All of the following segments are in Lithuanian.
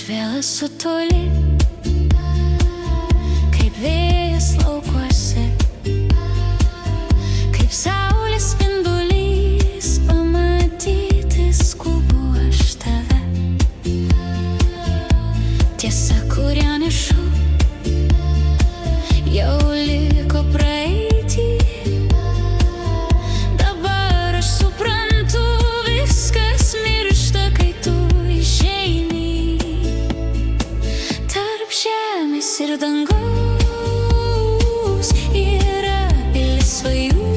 vėl esu toli, kaip vėjas laukuose, kaip saulės spindulys, pamatyti skubu aš tave. Tiesa, kurią nešu, jau liko praeitį. Dabar aš suprantu, viskas miršta, kai tu išeini. Tarp žemės ir dangaus yra pilis svajų,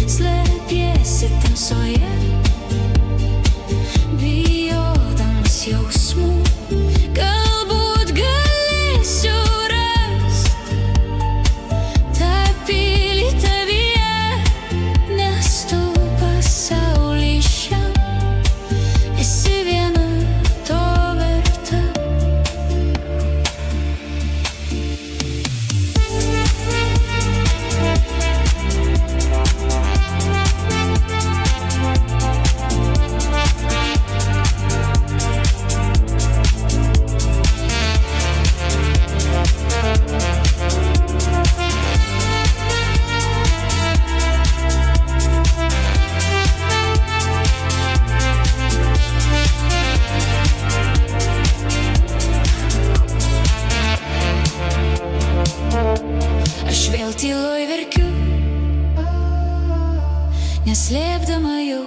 slepiesi tamsoje, bijodamas jausmų. Galbūt galėsiu rast tą pilį tavyje, nes tu pasaulį šiam esi viena to verta. Aš vėl tyloj verkiu, neslėpdama jau